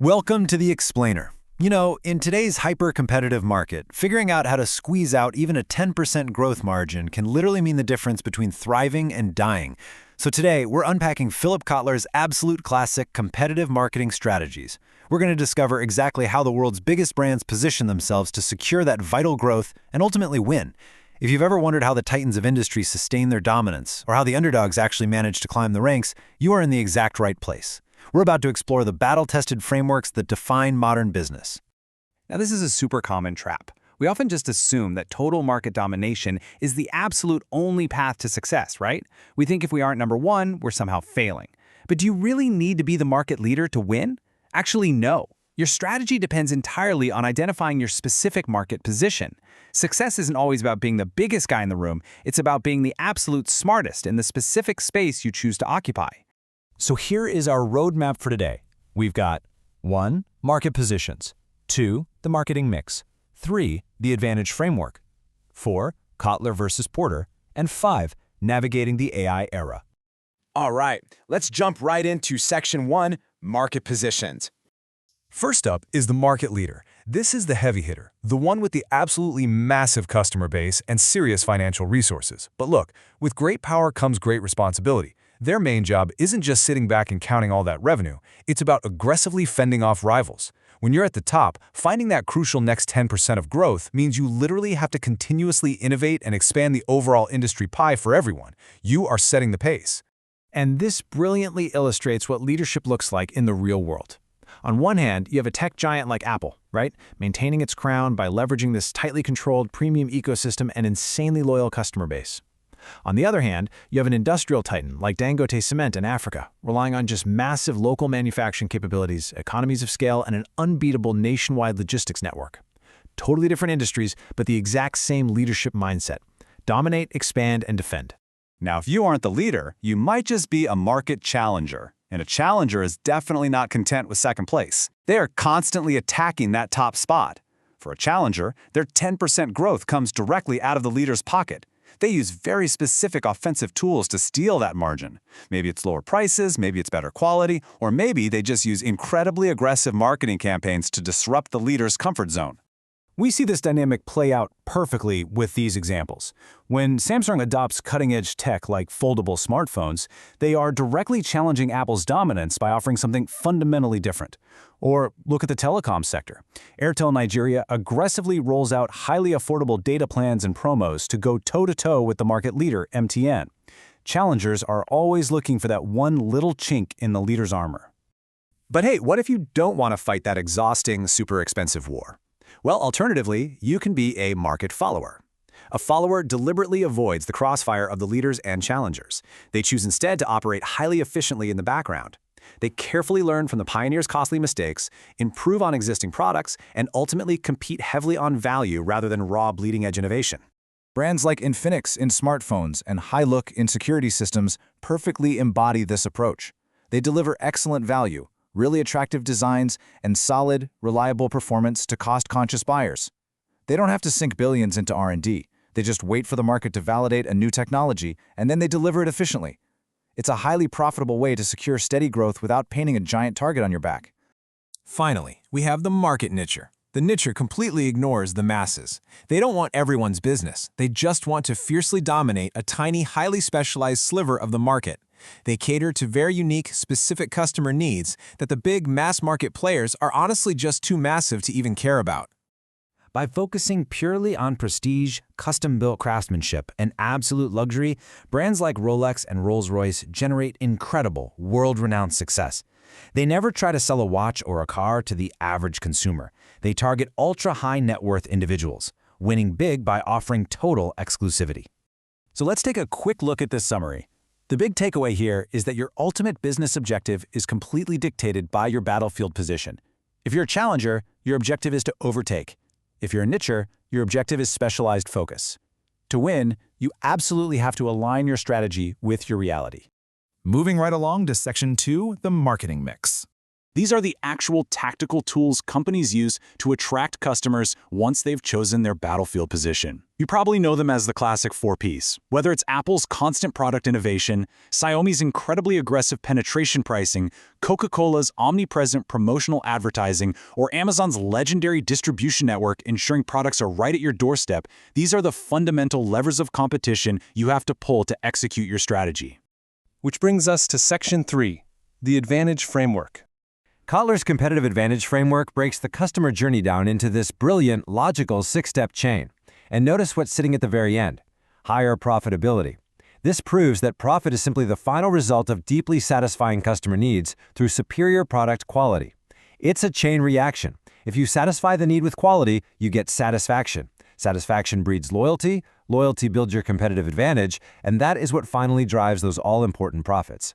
Welcome to The Explainer. You know, in today's hyper-competitive market, figuring out how to squeeze out even a 10% growth margin can literally mean the difference between thriving and dying. So today, we're unpacking Philip Kotler's absolute classic competitive marketing strategies. We're going to discover exactly how the world's biggest brands position themselves to secure that vital growth and ultimately win. If you've ever wondered how the titans of industry sustain their dominance, or how the underdogs actually manage to climb the ranks, you are in the exact right place. We're about to explore the battle-tested frameworks that define modern business. Now, this is a super common trap. We often just assume that total market domination is the absolute only path to success, right? We think if we aren't number one, we're somehow failing. But do you really need to be the market leader to win? Actually, no. Your strategy depends entirely on identifying your specific market position. Success isn't always about being the biggest guy in the room. It's about being the absolute smartest in the specific space you choose to occupy. So here is our roadmap for today. We've got 1. Market positions. 2. The marketing mix. 3. The advantage framework. 4. Kotler versus Porter. And 5. Navigating the AI era. All right, let's jump right into Section 1, Market Positions. First up is the market leader. This is the heavy hitter, the one with the absolutely massive customer base and serious financial resources. But look, with great power comes great responsibility. Their main job isn't just sitting back and counting all that revenue. It's about aggressively fending off rivals. When you're at the top, finding that crucial next 10% of growth means you literally have to continuously innovate and expand the overall industry pie for everyone. You are setting the pace. And this brilliantly illustrates what leadership looks like in the real world. On one hand, you have a tech giant like Apple, right? Maintaining its crown by leveraging this tightly controlled premium ecosystem and insanely loyal customer base. On the other hand, you have an industrial titan like Dangote Cement in Africa, relying on just massive local manufacturing capabilities, economies of scale, and an unbeatable nationwide logistics network. Totally different industries, but the exact same leadership mindset. Dominate, expand, and defend. Now, if you aren't the leader, you might just be a market challenger. And a challenger is definitely not content with second place. They are constantly attacking that top spot. For a challenger, their 10% growth comes directly out of the leader's pocket. They use very specific offensive tools to steal that margin. Maybe it's lower prices, maybe it's better quality, or maybe they just use incredibly aggressive marketing campaigns to disrupt the leader's comfort zone. We see this dynamic play out perfectly with these examples. When Samsung adopts cutting-edge tech like foldable smartphones, they are directly challenging Apple's dominance by offering something fundamentally different. Or look at the telecom sector. Airtel Nigeria aggressively rolls out highly affordable data plans and promos to go toe-to-toe with the market leader, MTN. Challengers are always looking for that one little chink in the leader's armor. But hey, what if you don't want to fight that exhausting, super expensive war? Well, alternatively, you can be a market follower. A follower deliberately avoids the crossfire of the leaders and challengers. They choose instead to operate highly efficiently in the background. They carefully learn from the pioneer's costly mistakes, improve on existing products, and ultimately compete heavily on value rather than raw bleeding-edge innovation. Brands like Infinix in smartphones and Hi-Look in security systems perfectly embody this approach. They deliver excellent value, really attractive designs, and solid, reliable performance to cost-conscious buyers. They don't have to sink billions into R&D. They just wait for the market to validate a new technology, and then they deliver it efficiently. It's a highly profitable way to secure steady growth without painting a giant target on your back. Finally, we have the market nicher. The nicher completely ignores the masses. They don't want everyone's business. They just want to fiercely dominate a tiny, highly specialized sliver of the market. They cater to very unique, specific customer needs that the big mass-market players are honestly just too massive to even care about. By focusing purely on prestige, custom-built craftsmanship, and absolute luxury, brands like Rolex and Rolls-Royce generate incredible, world-renowned success. They never try to sell a watch or a car to the average consumer. They target ultra-high net worth individuals, winning big by offering total exclusivity. So let's take a quick look at this summary. The big takeaway here is that your ultimate business objective is completely dictated by your battlefield position. If you're a challenger, your objective is to overtake. If you're a nicher, your objective is specialized focus. To win, you absolutely have to align your strategy with your reality. Moving right along to Section 2, the marketing mix. These are the actual tactical tools companies use to attract customers once they've chosen their battlefield position. You probably know them as the classic 4Ps. Whether it's Apple's constant product innovation, Xiaomi's incredibly aggressive penetration pricing, Coca-Cola's omnipresent promotional advertising, or Amazon's legendary distribution network ensuring products are right at your doorstep, these are the fundamental levers of competition you have to pull to execute your strategy. Which brings us to Section 3, the Advantage Framework. Kotler's competitive advantage framework breaks the customer journey down into this brilliant, logical six-step chain. And notice what's sitting at the very end: higher profitability. This proves that profit is simply the final result of deeply satisfying customer needs through superior product quality. It's a chain reaction. If you satisfy the need with quality, you get satisfaction. Satisfaction breeds loyalty, loyalty builds your competitive advantage, and that is what finally drives those all-important profits.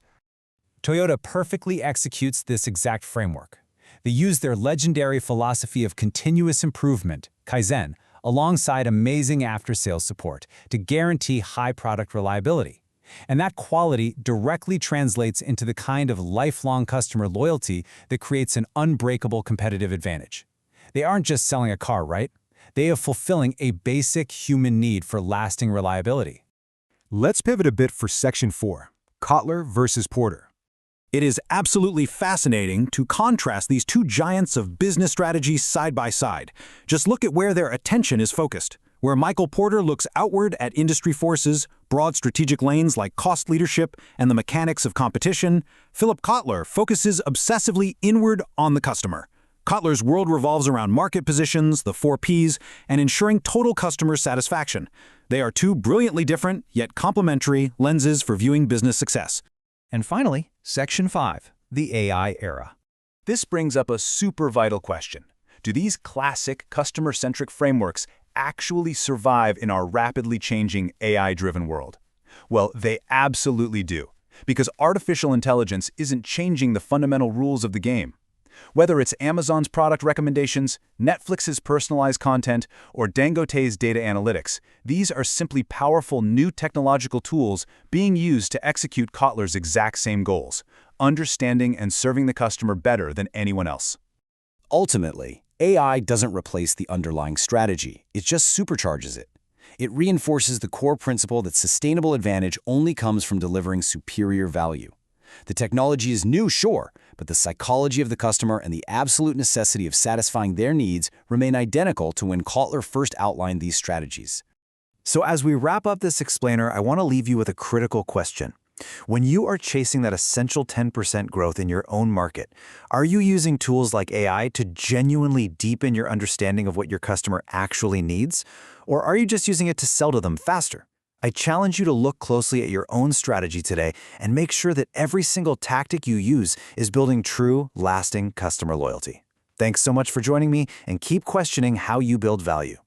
Toyota perfectly executes this exact framework. They use their legendary philosophy of continuous improvement, Kaizen, alongside amazing after-sales support to guarantee high product reliability. And that quality directly translates into the kind of lifelong customer loyalty that creates an unbreakable competitive advantage. They aren't just selling a car, right? They are fulfilling a basic human need for lasting reliability. Let's pivot a bit for Section 4, Kotler versus Porter. It is absolutely fascinating to contrast these two giants of business strategies side by side. Just look at where their attention is focused. Where Michael Porter looks outward at industry forces, broad strategic lanes like cost leadership and the mechanics of competition, Philip Kotler focuses obsessively inward on the customer. Kotler's world revolves around market positions, the 4Ps, and ensuring total customer satisfaction. They are two brilliantly different, yet complementary, lenses for viewing business success. And finally, Section 5, the AI era. This brings up a super vital question. Do these classic customer-centric frameworks actually survive in our rapidly changing AI-driven world? Well, they absolutely do, because artificial intelligence isn't changing the fundamental rules of the game. Whether it's Amazon's product recommendations, Netflix's personalized content, or Dangote's data analytics, these are simply powerful new technological tools being used to execute Kotler's exact same goals, understanding and serving the customer better than anyone else. Ultimately, AI doesn't replace the underlying strategy, it just supercharges it. It reinforces the core principle that sustainable advantage only comes from delivering superior value. The technology is new, sure, but the psychology of the customer and the absolute necessity of satisfying their needs remain identical to when Kotler first outlined these strategies. So as we wrap up this explainer, I want to leave you with a critical question. When you are chasing that essential 10% growth in your own market, are you using tools like AI to genuinely deepen your understanding of what your customer actually needs? Or are you just using it to sell to them faster? I challenge you to look closely at your own strategy today and make sure that every single tactic you use is building true, lasting customer loyalty. Thanks so much for joining me, and keep questioning how you build value.